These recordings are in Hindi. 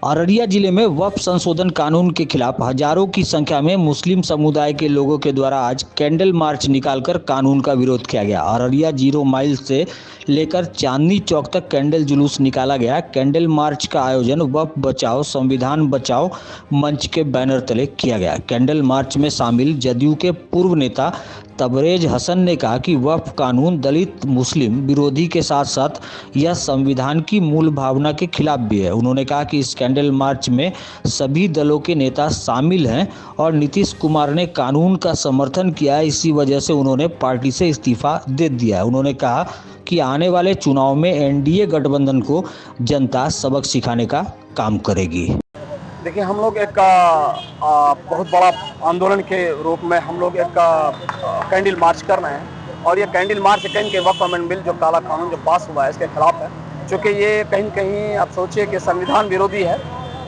अररिया जिले में वक्फ संशोधन कानून के खिलाफ हजारों की संख्या में मुस्लिम समुदाय के लोगों के द्वारा आज कैंडल मार्च निकालकर कानून का विरोध किया गया। अररिया 0 माइल से लेकर चांदनी चौक तक कैंडल जुलूस निकाला गया। कैंडल मार्च का आयोजन वक्फ बचाओ संविधान बचाओ मंच के बैनर तले किया गया। कैंडल मार्च में शामिल जदयू के पूर्व नेता तबरेज हसन ने कहा कि वक्फ कानून दलित मुस्लिम विरोधी के साथ साथ यह संविधान की मूल भावना के खिलाफ भी है। उन्होंने कहा कि इस कैंडल मार्च में सभी दलों के नेता शामिल हैं और नीतीश कुमार ने कानून का समर्थन किया है, इसी वजह से उन्होंने पार्टी से इस्तीफा दे दिया है। उन्होंने कहा कि आने वाले चुनाव में एनडीए गठबंधन को जनता सबक सिखाने का काम करेगी। देखिए, हम लोग एक बहुत बड़ा आंदोलन के रूप में हम लोग एक कैंडल मार्च कर रहे हैं और ये कैंडल मार्च कहीं के वक्फ अमेंडमेंट बिल जो काला कानून जो पास हुआ है इसके खिलाफ है, क्योंकि ये कहीं कहीं आप सोचिए कि संविधान विरोधी है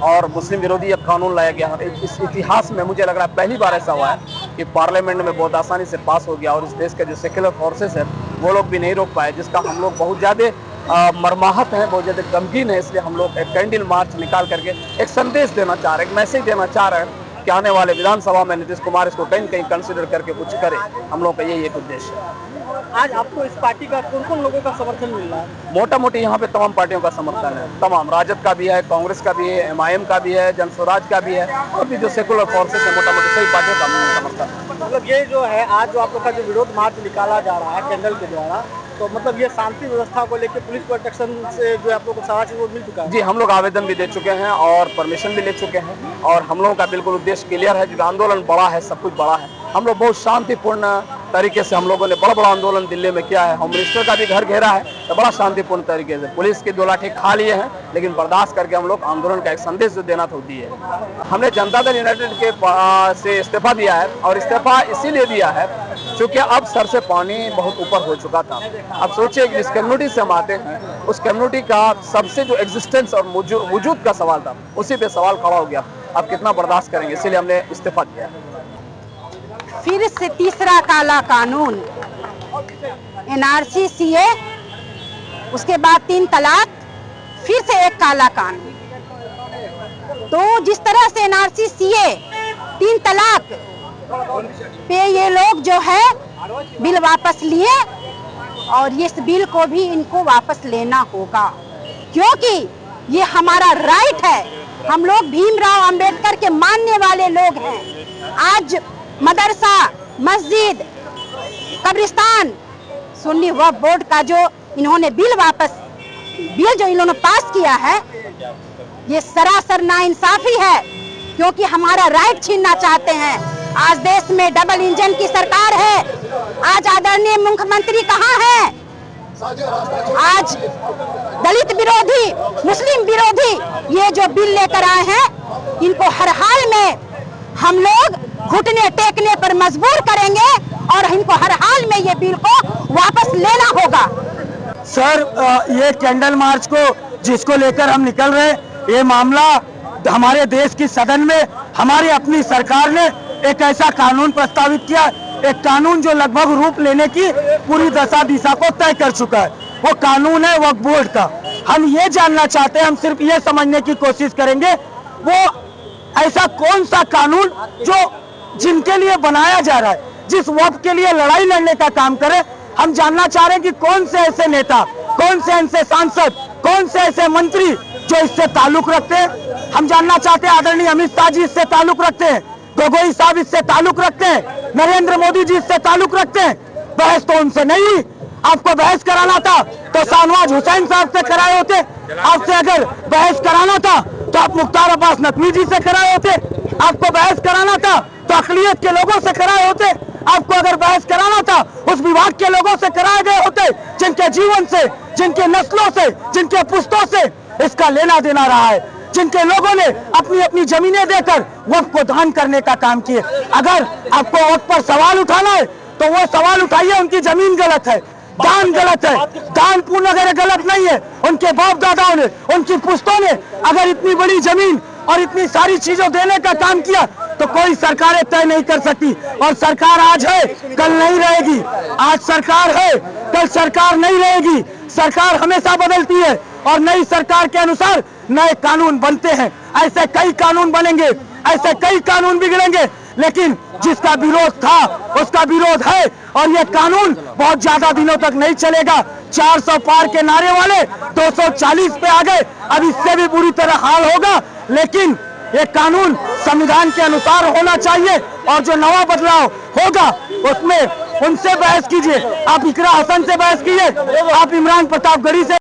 और मुस्लिम विरोधी अब कानून लाया गया है। इस इतिहास में मुझे लग रहा है पहली बार ऐसा हुआ है कि पार्लियामेंट में बहुत आसानी से पास हो गया और इस देश के जो सेक्युलर फोर्सेस है वो लोग भी नहीं रोक पाए, जिसका हम लोग बहुत ज़्यादा मर्माहत हैं, बहुत ज़्यादा गमगीन है। इसलिए हम लोग एक कैंडल मार्च निकाल करके एक संदेश देना चाह रहे हैं, एक मैसेज देना चाह रहे हैं कि आने वाले विधानसभा में नीतीश कुमार इसको कहीं कहीं कंसिडर करके कुछ करे। हम लोग का यही एक उद्देश्य है। आज आपको इस पार्टी का कौन कौन लोगों का समर्थन मिल रहा है? मोटा मोटी यहाँ पे तमाम पार्टियों का समर्थन है, तमाम राजद का भी है, कांग्रेस का भी है, MIM का भी है, जन स्वराज का भी है और भी जो सेकुलर फोर्सेस है मोटा मोटी सही पार्टियों का समर्थन है। मतलब ये जो है आज जो आप लोग का जो विरोध मार्च निकाला जा रहा है कैंडल के द्वारा, तो मतलब ये शांति व्यवस्था को लेकर पुलिस प्रोटेक्शन से जो आप लोग को सारा चीज वो मिल चुका है? जी, हम लोग आवेदन भी दे चुके हैं और परमिशन भी ले चुके हैं और हम लोगों का बिल्कुल उद्देश्य क्लियर है। जो आंदोलन बड़ा है, सब कुछ बड़ा है। हम लोग बहुत शांतिपूर्ण तरीके से हम लोगों ने बड़ा आंदोलन दिल्ली में किया है। होम मिनिस्टर का भी घर घेरा है तो बड़ा शांतिपूर्ण तरीके से पुलिस के 2 लाठी खा लिए हैं, लेकिन बर्दाश्त करके हम लोग आंदोलन का एक संदेश जो देना था दिए। हमने जनता दल यूनाइटेड के से इस्तीफा दिया है और इस्तीफा इसीलिए दिया है क्योंकि अब सर से पानी बहुत ऊपर हो चुका था। अब सोचिए कि जिस कम्युनिटी से हम आते हैं उस कम्युनिटी का सबसे जो एग्जिस्टेंस और वजूद का सवाल था, उसी पे सवाल खड़ा हो गया। अब कितना बर्दाश्त करेंगे, इसीलिए हमने इस्तीफा दिया। फिर से तीसरा काला कानून NRC CA, उसके बाद 3 तलाक, फिर से एक काला कानून। तो जिस तरह से NRC CA 3 तलाक पे ये लोग जो है बिल वापस लिए और इस बिल को भी इनको वापस लेना होगा, क्योंकि ये हमारा राइट है। हम लोग भीमराव अंबेडकर के मानने वाले लोग हैं। आज मदरसा, मस्जिद, कब्रिस्तान, सुन्नी वक्फ बोर्ड का जो इन्होंने बिल जो इन्होंने पास किया है, ये सरासर नाइंसाफी है, क्योंकि हमारा राइट छीनना चाहते हैं। आज देश में डबल इंजन की सरकार है। आज आदरणीय मुख्यमंत्री कहाँ है? आज दलित विरोधी, मुस्लिम विरोधी ये जो बिल लेकर आए हैं, इनको हर हाल में हम लोग घुटने टेकने पर मजबूर करेंगे और इनको हर हाल में ये बिल को वापस लेना होगा। सर, ये कैंडल मार्च को जिसको लेकर हम निकल रहे हैं, ये मामला हमारे देश की सदन में हमारी अपनी सरकार ने एक ऐसा कानून प्रस्तावित किया, एक कानून जो लगभग रूप लेने की पूरी दशा दिशा को तय कर चुका है। वो कानून है वक्फ बोर्ड का। हम ये जानना चाहते हैं, हम सिर्फ ये समझने की कोशिश करेंगे वो ऐसा कौन सा कानून जो जिनके लिए बनाया जा रहा है, जिस वक्फ के लिए लड़ाई लड़ने का काम करे। हम जानना चाह रहे हैं कि कौन से ऐसे नेता, कौन से ऐसे सांसद, कौन से ऐसे मंत्री जो इससे ताल्लुक रखते हैं। हम जानना चाहते हैं आदरणीय अमित शाह जी इससे ताल्लुक रखते हैं, गोगोई साहब इससे ताल्लुक रखते हैं, नरेंद्र मोदी जी इससे ताल्लुक रखते हैं। बहस तो उनसे नहीं, आपको बहस कराना था तो शाहनवाज हुसैन साहब से कराए होते। आपसे अगर बहस कराना था तो आप मुख्तार अब्बास नकवी जी से कराए होते। आपको बहस कराना था तो अक़लियत के लोगों से कराए होते। आपको अगर बहस कराना था उस विभाग के लोगों से कराए गए होते जिनके जीवन से, जिनके नस्लों से, जिनके पुश्तों से इसका लेना देना रहा है, जिनके लोगों ने अपनी अपनी जमीनें देकर वक्फ को दान करने का काम किए। अगर आपको वक्फ पर सवाल उठाना है तो वो सवाल उठाइए, उनकी जमीन गलत है, दान गलत है, दान पूर्ण अगर गलत नहीं है, उनके बाप दादाओं ने, उनकी पुश्तों ने अगर इतनी बड़ी जमीन और इतनी सारी चीजों देने का काम किया तो कोई सरकारें तय नहीं कर सकती। और सरकार आज है, कल नहीं रहेगी। आज सरकार है, कल सरकार नहीं रहेगी। सरकार हमेशा बदलती है और नई सरकार के अनुसार नए कानून बनते हैं। ऐसे कई कानून बनेंगे, ऐसे कई कानून बिगड़ेंगे, लेकिन जिसका विरोध था उसका विरोध है और ये कानून बहुत ज्यादा दिनों तक नहीं चलेगा। 400 पार के नारे वाले 240 पे आ गए, अब इससे भी बुरी तरह हाल होगा। लेकिन ये कानून संविधान के अनुसार होना चाहिए और जो नवा बदलाव होगा उसमें उनसे बहस कीजिए, आप इकरा हसन से बहस कीजिए, आप इमरान प्रतापगढ़ी से